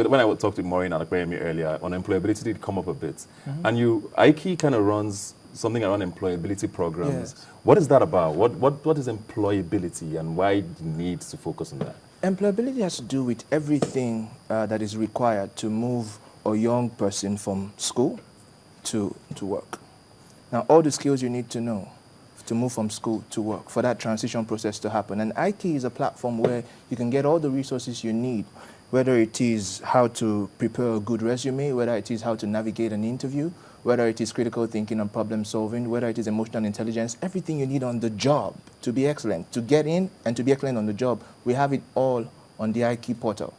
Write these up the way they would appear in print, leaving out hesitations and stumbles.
When I talked to Maureen and Akpayemi earlier, unemployability did come up a bit. And IKE kind of runs something around employability programs. Yes. What is that about? What is employability and why do you need to focus on that? Employability has to do with everything that is required to move a young person from school to work. Now, all the skills you need to know to move from school to work for that transition process to happen. And IKE is a platform where you can get all the resources you need, whether it is how to prepare a good resume, whether it is how to navigate an interview, whether it is critical thinking and problem solving, whether it is emotional intelligence, everything you need on the job to be excellent, to get in and to be excellent on the job. We have it all on the IKE portal.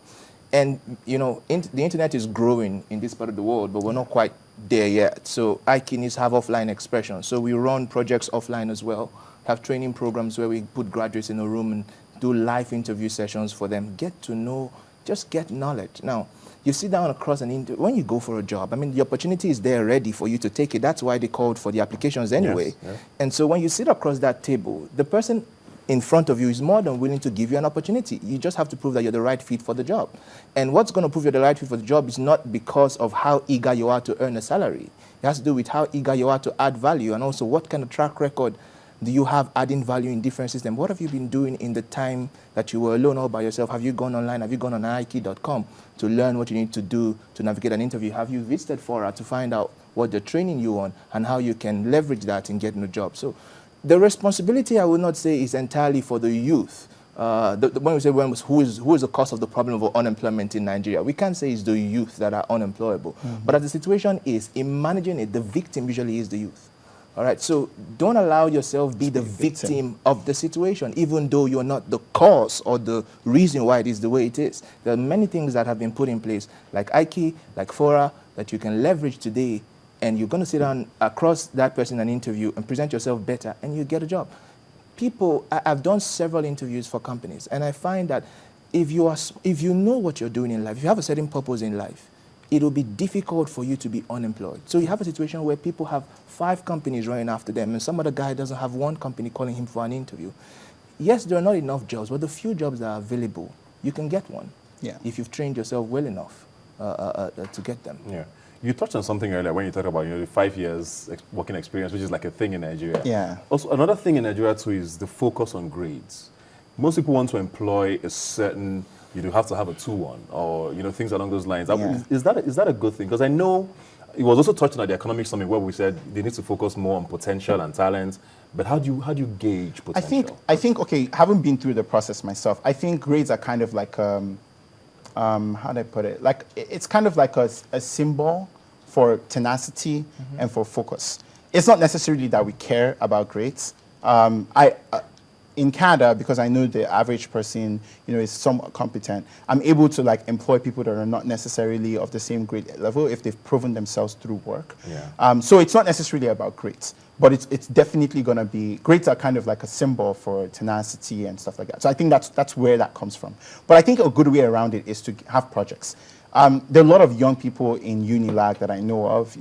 And, you know, the internet is growing in this part of the world, but we're not quite there yet. So IKE needs to have offline expression. So we run projects offline as well, have training programs where we put graduates in a room and do live interview sessions for them, get to know, just get knowledge. Now, you sit down across an interview, when you go for a job, I mean, the opportunity is there ready for you to take it. That's why they called for the applications anyway. Yes, yes. And so when you sit across that table, the person in front of you is more than willing to give you an opportunity. You just have to prove that you're the right fit for the job. And what's going to prove you're the right fit for the job is not because of how eager you are to earn a salary. It has to do with how eager you are to add value, and also what kind of track record do you have adding value in different systems. What have you been doing in the time that you were alone all by yourself? Have you gone online? Have you gone on IKE.com to learn what you need to do to navigate an interview? Have you visited Fora to find out what they're training you on and how you can leverage that in getting a job? So the responsibility, I would not say, is entirely for the youth. When we say who is the cause of the problem of unemployment in Nigeria, we can't say it's the youth that are unemployable. But as the situation is, in managing it, the victim usually is the youth. All right, so don't allow yourself be the victim of the situation, even though you're not the cause or the reason why it is the way it is. There are many things that have been put in place, like IKE, like Fora, that you can leverage today, and you're going to sit down across that person in an interview and present yourself better, and you get a job. I've done several interviews for companies, and I find that if you know what you're doing in life, if you have a certain purpose in life, it will be difficult for you to be unemployed. So you have a situation where people have 5 companies running after them, and some other guy doesn't have 1 company calling him for an interview. Yes, there are not enough jobs, but the few jobs that are available, you can get one if you've trained yourself well enough to get them. Yeah. You touched on something earlier when you talked about the 5 years working experience, which is like a thing in Nigeria. Yeah. Also, another thing in Nigeria too is the focus on grades. Most people want to employ a certain, you have to have a 2-1 or things along those lines. Yeah. Is that a good thing? Because I know it was also touched on at the economic summit where we said they need to focus more on potential and talent. But how do you gauge potential? I think okay, having been through the process myself, I think grades are kind of like how do I put it? Like it's kind of like a symbol for tenacity and for focus. It's not necessarily that we care about grades. In Canada, because I know the average person, is somewhat competent, I'm able to employ people that are not necessarily of the same grade level if they've proven themselves through work. Yeah. So it's not necessarily about grades, but it's definitely going to be, grades are kind of like a symbol for tenacity and stuff like that. So I think that's where that comes from. But I think a good way around it is to have projects. There are a lot of young people in Unilag that I know of,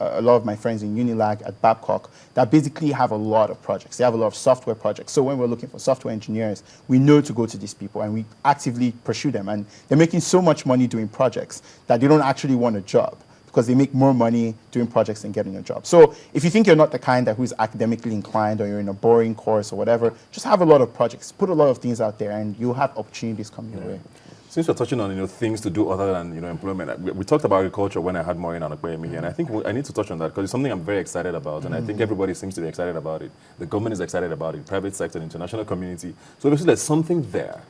a lot of my friends in Unilag at Babcock that basically have a lot of projects. They have a lot of software projects. So when we're looking for software engineers, we know to go to these people and we actively pursue them. And they're making so much money doing projects that they don't actually want a job because they make more money doing projects than getting a job. So if you think you're not the kind who's academically inclined or you're in a boring course or whatever, just have a lot of projects, put a lot of things out there and you'll have opportunities coming your way. Since we're touching on things to do other than employment, we talked about agriculture when I had Maureen and Akpayemi here, and I think I need to touch on that because it's something I'm very excited about, and I think everybody seems to be excited about it. The government is excited about it, private sector, the international community. So obviously there's something there,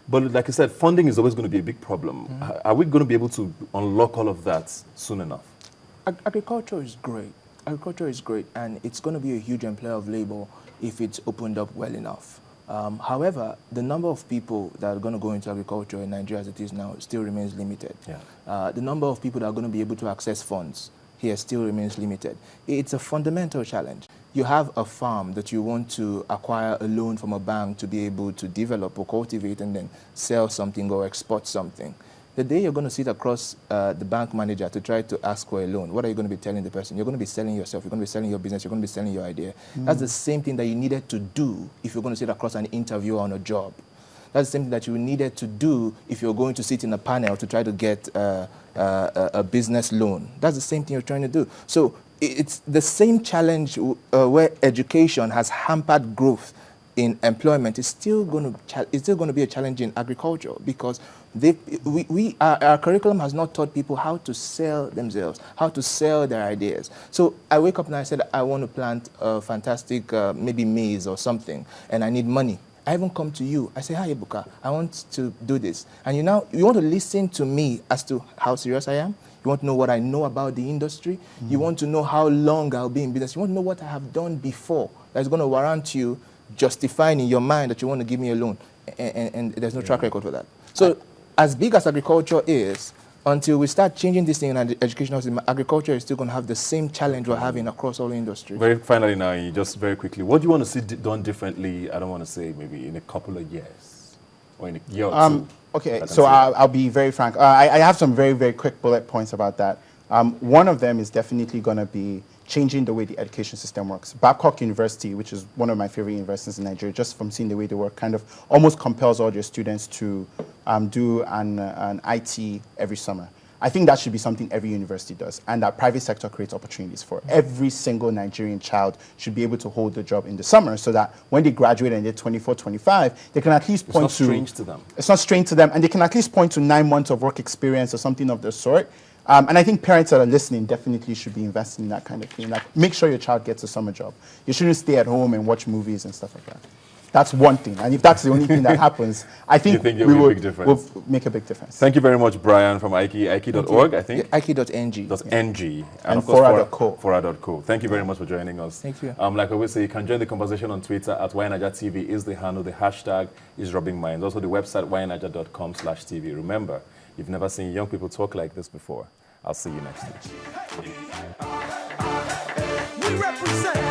but like I said, funding is always going to be a big problem. Are we going to be able to unlock all of that soon enough? Agriculture is great. Agriculture is great, and it's going to be a huge employer of labor if it's opened up well enough. However, the number of people that are going to go into agriculture in Nigeria as it is now still remains limited. Yeah. The number of people that are going to be able to access funds here still remains limited. It's a fundamental challenge. You have a farm that you want to acquire a loan from a bank to be able to develop or cultivate and then sell something or export something. The day you're going to sit across the bank manager to try to ask for a loan, what are you going to be telling the person? You're going to be selling yourself, you're going to be selling your business, you're going to be selling your idea. That's the same thing that you needed to do if you're going to sit across an interview on a job. That's the same thing that you needed to do if you're going to sit in a panel to try to get a business loan. That's the same thing you're trying to do. So it's the same challenge where education has hampered growth in employment. It's still going to be a challenge in agriculture, because our curriculum has not taught people how to sell themselves, how to sell their ideas. So I wake up and I said, I want to plant a fantastic maybe maize or something, and I need money. I haven't come to you. I say, hi, Ebuka, I want to do this. And you want to listen to me as to how serious I am. You want to know what I know about the industry. You want to know how long I'll be in business. You want to know what I have done before that's going to warrant you justifying in your mind that you want to give me a loan. And there's no track record for that. So as big as agriculture is, until we start changing this thing in the educational system, agriculture is still going to have the same challenge we're having across all industries. Very finally now, just very quickly, what do you want to see done differently? I don't want to say maybe in a couple of years or in a year or two. Okay, so I'll be very frank. I have some very, very quick bullet points about that. One of them is definitely going to be changing the way the education system works. Babcock University, which is one of my favorite universities in Nigeria, just from seeing the way they work, kind of almost compels all their students to do an IT every summer. I think that should be something every university does, and that private sector creates opportunities for. Every single Nigerian child should be able to hold the job in the summer, so that when they graduate and they're 24, 25, they can at least point to... It's not strange to them. It's not strange to them, and they can at least point to 9 months of work experience or something of the sort. And I think parents that are listening definitely should be investing in that kind of thing. Like, make sure your child gets a summer job. You shouldn't stay at home and watch movies and stuff like that. That's one thing. And if that's the only thing that happens, I think we'll make a big difference. Thank you very much, Brian, from Ike.org, I think. Yeah, Ike.ng. .ng. And of course, Fora.co. Thank you very much for joining us. Thank you. Like I always say, you can join the conversation on Twitter at YNigerTV is the handle. The hashtag is rubbing minds. Also, the website ynniger.com/TV. Remember, you've never seen young people talk like this before. I'll see you next time. We represent